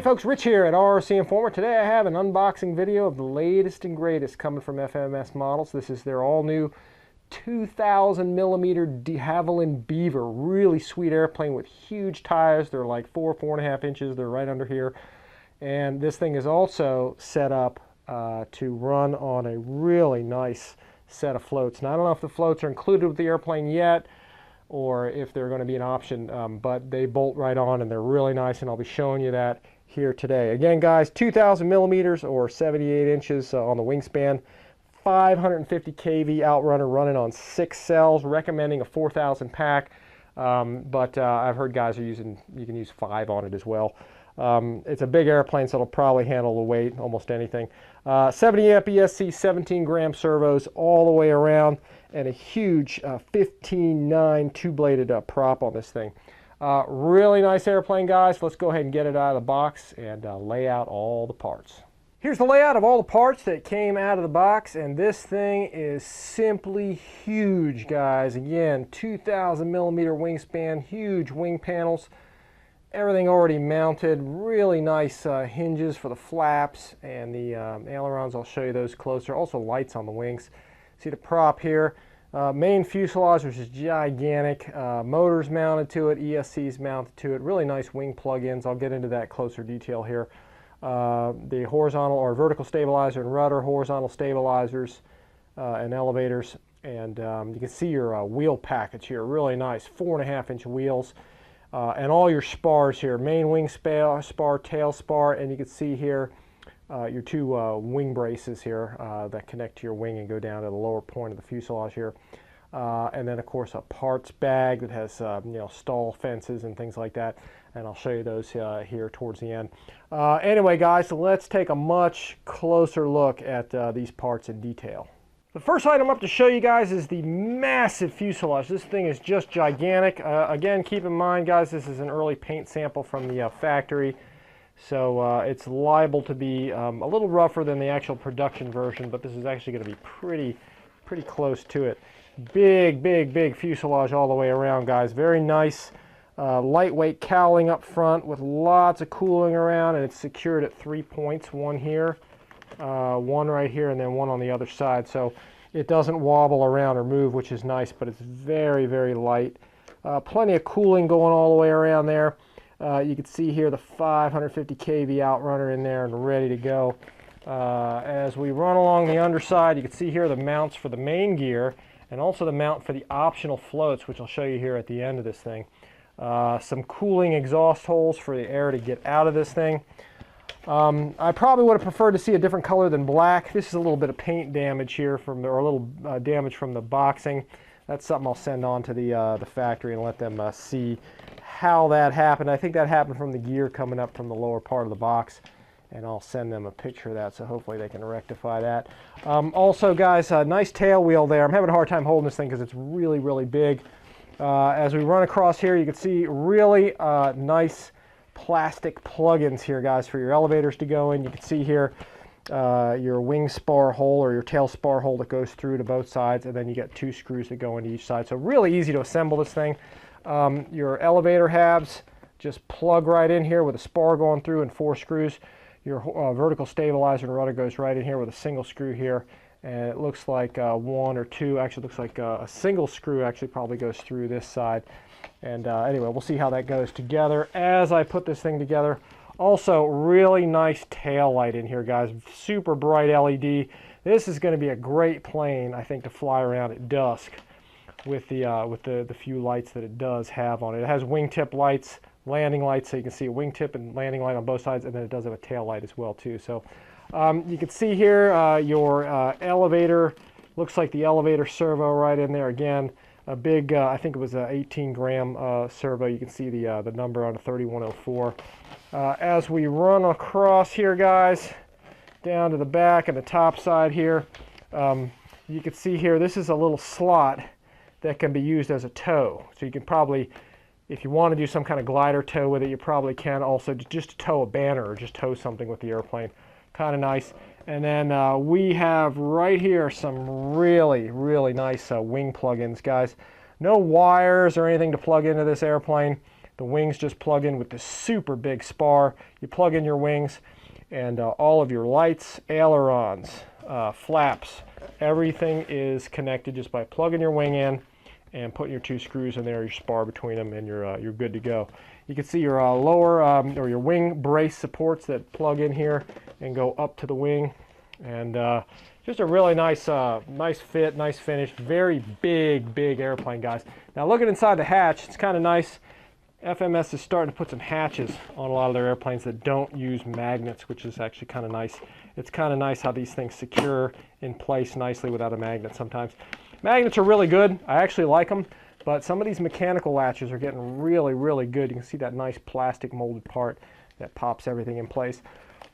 folks, Rich here at RCINFORMER. Today I have an unboxing video of the latest and greatest coming from FMS models. This is their all-new 2,000 millimeter DeHavilland Beaver. Really sweet airplane with huge tires. They're like 4.5 inches. They're right under here. And this thing is also set up to run on a really nice set of floats. Now I don't know if the floats are included with the airplane yet, or if they're going to be an option, but they bolt right on and they're really nice, and I'll be showing you that here today. Again guys, 2,000 millimeters or 78 inches on the wingspan, 550 kV outrunner running on 6 cells, recommending a 4,000 pack, but I've heard guys are you can use 5 on it as well. It's a big airplane, so it'll probably handle the weight, almost anything. 70 amp ESC, 17 gram servos all the way around, and a huge 15.9 two-bladed prop on this thing. Really nice airplane, guys. Let's go ahead and get it out of the box and lay out all the parts. Here's the layout of all the parts that came out of the box, and this thing is simply huge, guys. Again, 2,000 millimeter wingspan, huge wing panels. Everything already mounted, really nice hinges for the flaps and the ailerons. I'll show you those closer. Also lights on the wings. See the prop here. Main fuselage, which is gigantic. Motors mounted to it, ESCs mounted to it. Really nice wing plug-ins. I'll get into that closer detail here. The horizontal or vertical stabilizer and rudder, horizontal stabilizers and elevators. And you can see your wheel package here. Really nice, 4.5 inch wheels. And all your spars here, main wing spar, tail spar, and you can see here your 2 wing braces here that connect to your wing and go down to the lower point of the fuselage here. And then of course a parts bag that has stall fences and things like that, and I'll show you those here towards the end. Anyway guys, so let's take a much closer look at these parts in detail. The first item up to show you guys is the massive fuselage. This thing is just gigantic. Again, keep in mind, guys, this is an early paint sample from the factory, so it's liable to be a little rougher than the actual production version, but this is actually going to be pretty close to it. Big fuselage all the way around, guys. Very nice, lightweight cowling up front with lots of cooling around, and it's secured at 3 points. One here. One right here and then one on the other side, so it doesn't wobble around or move, which is nice, but it's very light. Plenty of cooling going all the way around there. You can see here the 550 kV outrunner in there and ready to go. As we run along the underside, you can see here the mounts for the main gear and also the mount for the optional floats, which I'll show you here at the end of this thing. Some cooling exhaust holes for the air to get out of this thing. I probably would have preferred to see a different color than black. This is a little bit of paint damage here or a little damage from the boxing. That's something I'll send on to the factory and let them see how that happened. I think that happened from the gear coming up from the lower part of the box, and I'll send them a picture of that, so hopefully they can rectify that. Also guys, nice tail wheel there. I'm having a hard time holding this thing because it's really big. As we run across here, you can see really nice plastic plugins here, guys, for your elevators to go in. You can see here your wing spar hole or your tail spar hole that goes through to both sides, and then you get 2 screws that go into each side. So really easy to assemble this thing. Your elevator halves just plug right in here with a spar going through and 4 screws. Your vertical stabilizer and rudder goes right in here with a single screw here, and it looks like 1 or 2, actually looks like a single screw actually probably goes through this side. And anyway, we'll see how that goes together as I put this thing together. Also, really nice tail light in here, guys. Super bright LED. This is going to be a great plane, I think, to fly around at dusk with the few lights that it does have on it. It has wingtip lights, landing lights, so you can see a wingtip and landing light on both sides, and then it does have a tail light as well, too. So you can see here your elevator. Looks like the elevator servo right in there again. A big, I think it was an 18 gram servo. You can see the number on a 3104. As we run across here, guys, down to the back and the top side here, you can see here this is a little slot that can be used as a tow. So you can probably, if you want to do some kind of glider tow with it, you probably can also just tow a banner or just tow something with the airplane. Kind of nice. And then we have right here some really nice wing plugins, guys. No wires or anything to plug into this airplane. The wings just plug in with this super big spar. You plug in your wings, and all of your lights, ailerons, flaps, everything is connected just by plugging your wing in and putting your 2 screws in there, your spar between them, and you're good to go. You can see your lower or your wing brace supports that plug in here and go up to the wing, and just a really nice nice fit, nice finish. Very big airplane, guys. Now looking inside the hatch, it's kind of nice. FMS is starting to put some hatches on a lot of their airplanes that don't use magnets, which is actually kind of nice. It's kind of nice how these things secure in place nicely without a magnet sometimes. Magnets are really good. I actually like them, but some of these mechanical latches are getting really good. You can see that nice plastic molded part that pops everything in place.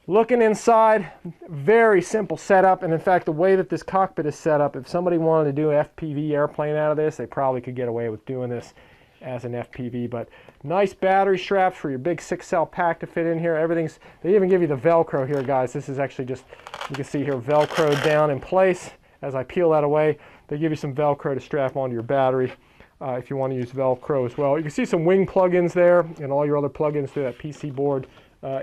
Looking inside, very simple setup, and in fact the way that this cockpit is set up, if somebody wanted to do an FPV airplane out of this, they probably could get away with doing this as an FPV. But nice battery straps for your big 6-cell pack to fit in here. Everything's, they even give you the Velcro here, guys. This is actually just, you can see here, Velcro down in place. As I peel that away, they give you some Velcro to strap onto your battery if you want to use Velcro as well. You can see some wing plugins there and all your other plugins to that PC board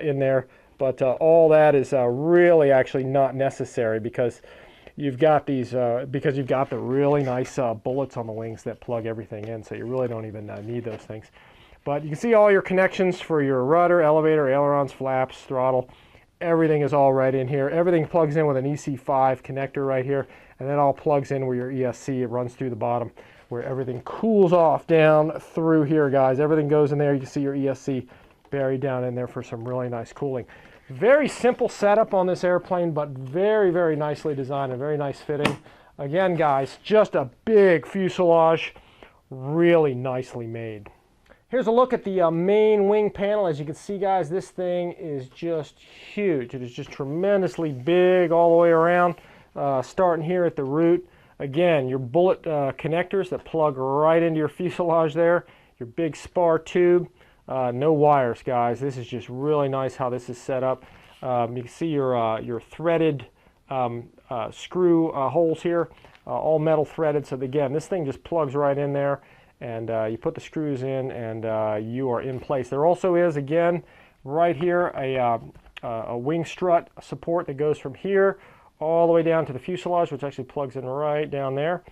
in there. But all that is really actually not necessary because you've got these, because you've got the really nice bullets on the wings that plug everything in, so you really don't even need those things. But you can see all your connections for your rudder, elevator, ailerons, flaps, throttle. Everything is all right in here. Everything plugs in with an EC5 connector right here, and that all plugs in with your ESC. It runs through the bottom where everything cools off down through here, guys. Everything goes in there. You can see your ESC buried down in there for some really nice cooling. Very simple setup on this airplane, but very nicely designed and very nice fitting. Again, guys, just a big fuselage, really nicely made. Here's a look at the main wing panel. As you can see, guys, this thing is just huge. It is just tremendously big all the way around, starting here at the root. Again, your bullet connectors that plug right into your fuselage there, your big spar tube. No wires, guys. This is just really nice how this is set up. You can see your threaded screw holes here, all metal threaded. So again, this thing just plugs right in there, and you put the screws in, and you are in place. There also is, again, right here, a wing strut support that goes from here all the way down to the fuselage, which actually plugs in right down there,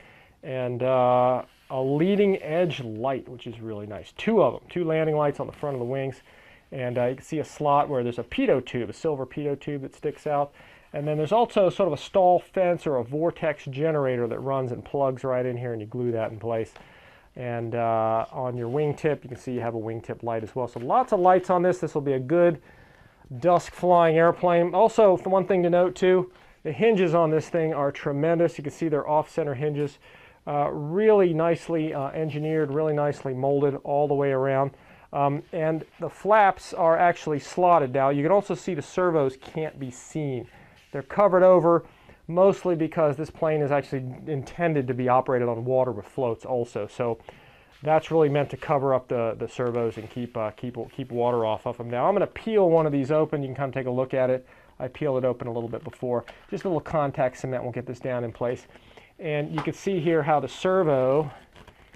and a leading edge light, which is really nice. 2 of them, 2 landing lights on the front of the wings, and you can see a slot where there's a pitot tube, a silver pitot tube that sticks out, and then there's also sort of a stall fence or a vortex generator that runs and plugs right in here, and you glue that in place. And on your wingtip, you can see you have a wingtip light as well. So lots of lights on this. This will be a good dusk flying airplane. Also, one thing to note too, the hinges on this thing are tremendous. You can see they're off-center hinges. Really nicely engineered, really nicely molded all the way around. And the flaps are actually slotted now. You can also see the servos can't be seen. They're covered over mostly because this plane is actually intended to be operated on water with floats also. So that's really meant to cover up the servos and keep water off of them. Now I'm going to peel one of these open. You can kind of take a look at it. I peeled it open a little bit before. Just a little contact cement will get this down in place. And you can see here how the servo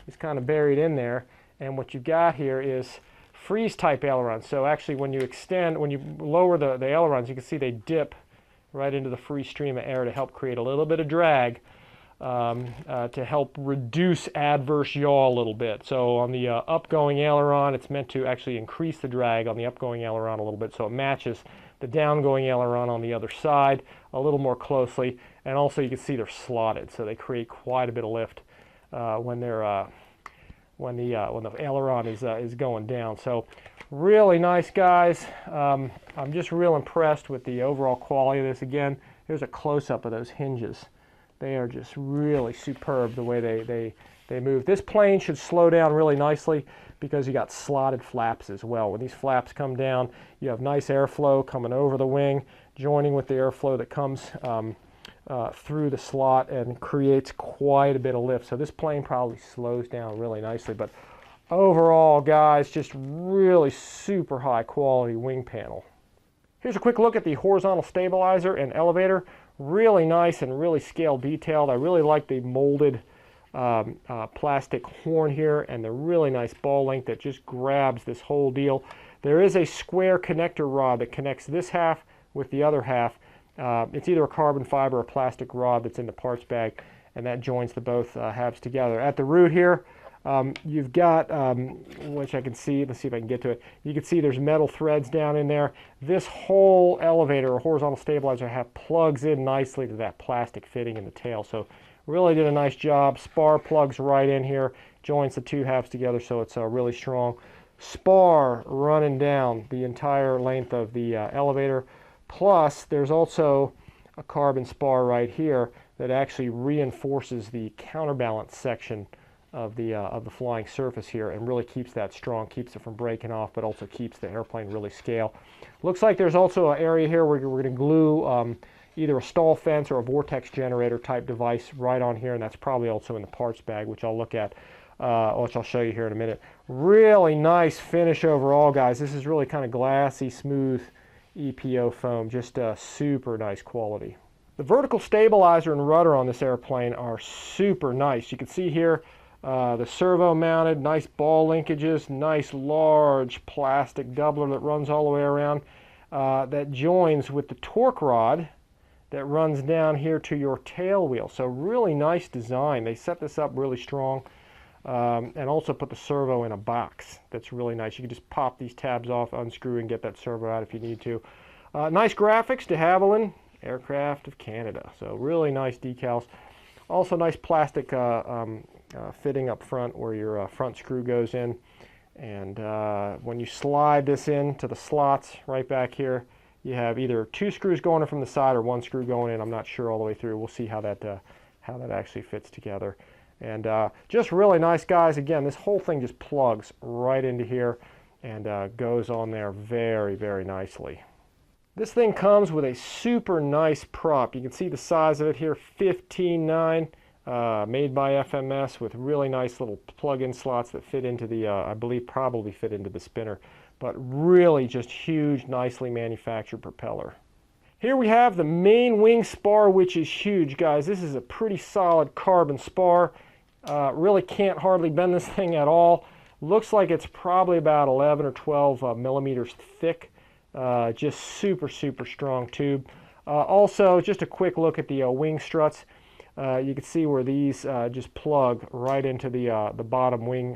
is kind of buried in there. And what you've got here is freeze type ailerons. So actually when you extend, when you lower the ailerons, you can see they dip right into the free stream of air to help create a little bit of drag to help reduce adverse yaw a little bit. So on the upgoing aileron, it's meant to actually increase the drag on the upgoing aileron a little bit so it matches the downgoing aileron on the other side a little more closely. And also you can see they're slotted, so they create quite a bit of lift when they're when the aileron is going down. So really nice, guys. I'm just real impressed with the overall quality of this. Again, here's a close-up of those hinges. They are just really superb the way they move. This plane should slow down really nicely because you got slotted flaps as well. When these flaps come down, you have nice airflow coming over the wing, joining with the airflow that comes through the slot and creates quite a bit of lift. So this plane probably slows down really nicely. But overall, guys, just really super high quality wing panel. Here's a quick look at the horizontal stabilizer and elevator. Really nice and really scale detailed. I really like the molded plastic horn here, and the really nice ball length that just grabs this whole deal. There is a square connector rod that connects this half with the other half. It's either a carbon fiber or a plastic rod that's in the parts bag, and that joins the both halves together. At the root here, you've got, which I can see, let's see if I can get to it. You can see there's metal threads down in there. This whole elevator or horizontal stabilizer half plugs in nicely to that plastic fitting in the tail. So really did a nice job. Spar plugs right in here, joins the two halves together, so it's really strong. Spar running down the entire length of the elevator. Plus, there's also a carbon spar right here that actually reinforces the counterbalance section of the flying surface here, and really keeps that strong, keeps it from breaking off, but also keeps the airplane really scale. Looks like there's also an area here where we're going to glue either a stall fence or a vortex generator type device right on here, and that's probably also in the parts bag, which I'll look at, which I'll show you here in a minute. Really nice finish overall, guys. This is really kind of glassy, smooth EPO foam, just super nice quality. The vertical stabilizer and rudder on this airplane are super nice. You can see here the servo mounted, nice ball linkages, nice large plastic doubler that runs all the way around, that joins with the torque rod that runs down here to your tail wheel. So really nice design. They set this up really strong, and also put the servo in a box. That's really nice. You can just pop these tabs off, unscrew, and get that servo out if you need to. Nice graphics, DeHavilland, Aircraft of Canada. So really nice decals. Also nice plastic fitting up front where your front screw goes in. And when you slide this into the slots right back here, you have either two screws going in from the side or one screw going in. I'm not sure all the way through. We'll see how that actually fits together. And just really nice, guys. Again, this whole thing just plugs right into here and goes on there very, very nicely. This thing comes with a super nice prop. You can see the size of it here, 15.9, made by FMS, with really nice little plug-in slots that fit into the, I believe probably fit into the spinner, but really just huge, nicely manufactured propeller. Here we have the main wing spar, which is huge, guys. This is a pretty solid carbon spar. Really can't hardly bend this thing at all. Looks like it's probably about 11 or 12 millimeters thick. Just super, super strong tube. Also, just a quick look at the wing struts. You can see where these just plug right into the bottom wing,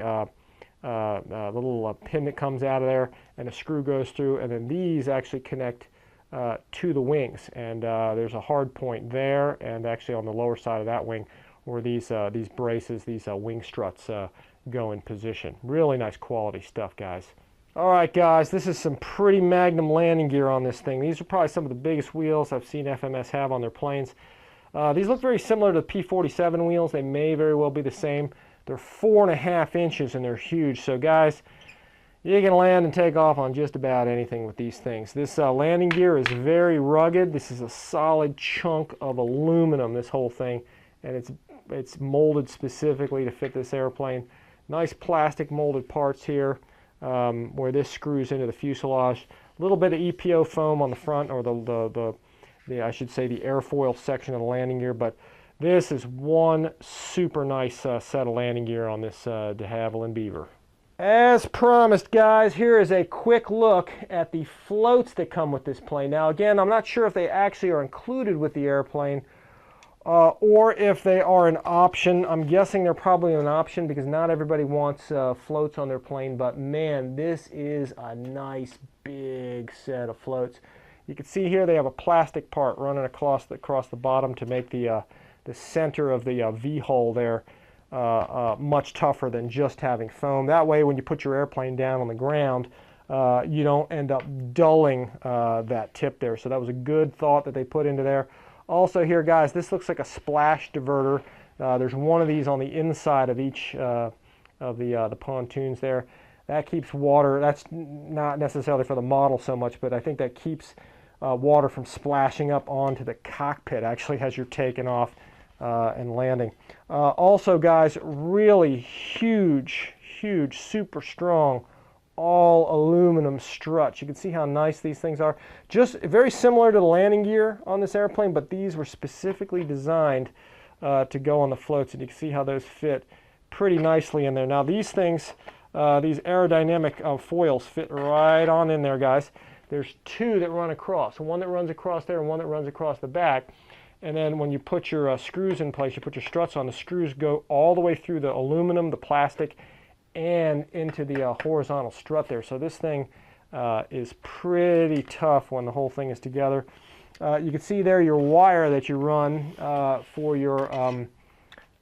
little pin that comes out of there, and a screw goes through, and then these actually connect to the wings. And there's a hard point there, and actually on the lower side of that wing, where these braces, these wing struts go in position. Really nice quality stuff, guys. All right, guys, this is some pretty magnum landing gear on this thing. These are probably some of the biggest wheels I've seen FMS have on their planes. These look very similar to the P-47 wheels. They may very well be the same. They're 4.5 inches and they're huge. So, guys, you can land and take off on just about anything with these things. This landing gear is very rugged. This is a solid chunk of aluminum, this whole thing, and it's molded specifically to fit this airplane. Nice plastic molded parts here. Where this screws into the fuselage. A little bit of EPO foam on the front, or the I should say the airfoil section of the landing gear, but this is one super nice set of landing gear on this DeHavilland Beaver. As promised, guys, here is a quick look at the floats that come with this plane. Now again, I'm not sure if they actually are included with the airplane, or if they are an option. I'm guessing they're probably an option because not everybody wants floats on their plane, but man, this is a nice big set of floats. You can see here they have a plastic part running across the bottom to make the center of the V-hull there much tougher than just having foam. That way when you put your airplane down on the ground, you don't end up dulling that tip there. So that was a good thought that they put into there. Also here, guys, this looks like a splash diverter. There's one of these on the inside of each of the pontoons there. That keeps water, that's not necessarily for the model so much, but I think that keeps water from splashing up onto the cockpit actually as you're taking off and landing. Also, guys, really huge, super strong, all aluminum struts. You can see how nice these things are. Just very similar to the landing gear on this airplane, but these were specifically designed to go on the floats, and you can see how those fit pretty nicely in there. Now these things, these aerodynamic foils fit right on in there, guys. There's two that run across, one that runs across there and one that runs across the back. And then when you put your screws in place, you put your struts on, the screws go all the way through the aluminum, the plastic, and into the horizontal strut there. So this thing is pretty tough when the whole thing is together. You can see there your wire that you run for your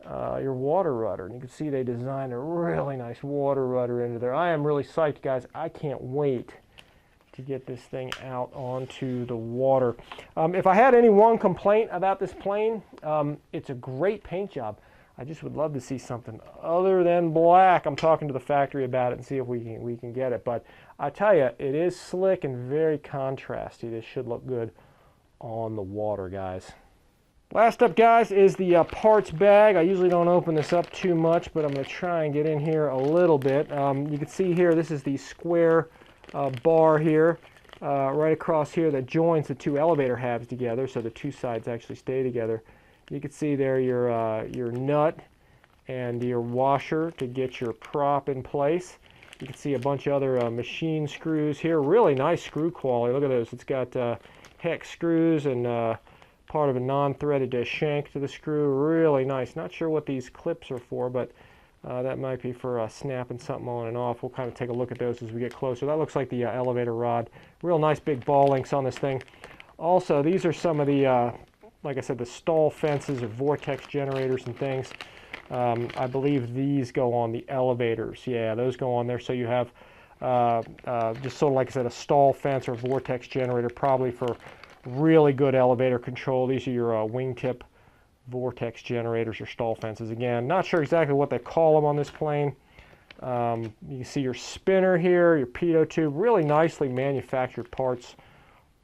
water rudder. And you can see they designed a really nice water rudder into there. I am really psyched, guys. I can't wait to get this thing out onto the water. If I had any one complaint about this plane, it's a great paint job. I just would love to see something other than black. I'm talking to the factory about it and see if we can get it. But I tell you, it is slick and very contrasty. This should look good on the water, guys. Last up, guys, is the parts bag. I usually don't open this up too much, but I'm going to try and get in here a little bit. You can see here, this is the square bar here, right across here, that joins the two elevator halves together, so the two sides actually stay together. You can see there your nut and your washer to get your prop in place. You can see a bunch of other machine screws here. Really nice screw quality. Look at those. It's got hex screws and part of a non-threaded shank to the screw. Really nice. Not sure what these clips are for, but that might be for snapping something on and off. We'll kind of take a look at those as we get closer. That looks like the elevator rod. Real nice big ball links on this thing. Also, these are some of the, like I said, the stall fences or vortex generators and things. I believe these go on the elevators. Yeah, those go on there. So you have just sort of, like I said, a stall fence or vortex generator, probably for really good elevator control. These are your wingtip vortex generators or stall fences. Again, not sure exactly what they call them on this plane. You can see your spinner here, your pitot tube, really nicely manufactured parts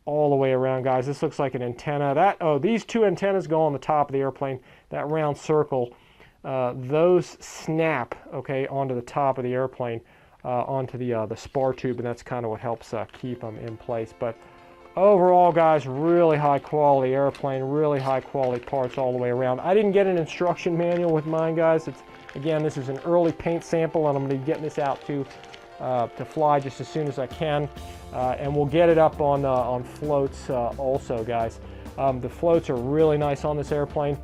all the way around, guys. This looks like an antenna. These two antennas go on the top of the airplane. That round circle, those snap, okay, onto the top of the airplane, onto the spar tube, and that's kind of what helps keep them in place. But overall, guys, really high quality airplane, really high quality parts all the way around. I didn't get an instruction manual with mine, guys. Again, this is an early paint sample, and I'm going to be getting this out to fly just as soon as I can, and we'll get it up on floats also, guys. The floats are really nice on this airplane.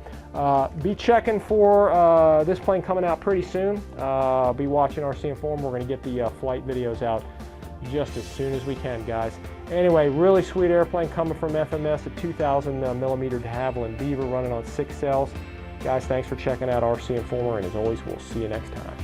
Be checking for this plane coming out pretty soon. Be watching RCINFORMER. We're going to get the flight videos out just as soon as we can, guys. Anyway, really sweet airplane coming from FMS, a 2,000 millimeter DeHavilland Beaver running on 6 cells. Guys, thanks for checking out RCINFORMER, and as always, we'll see you next time.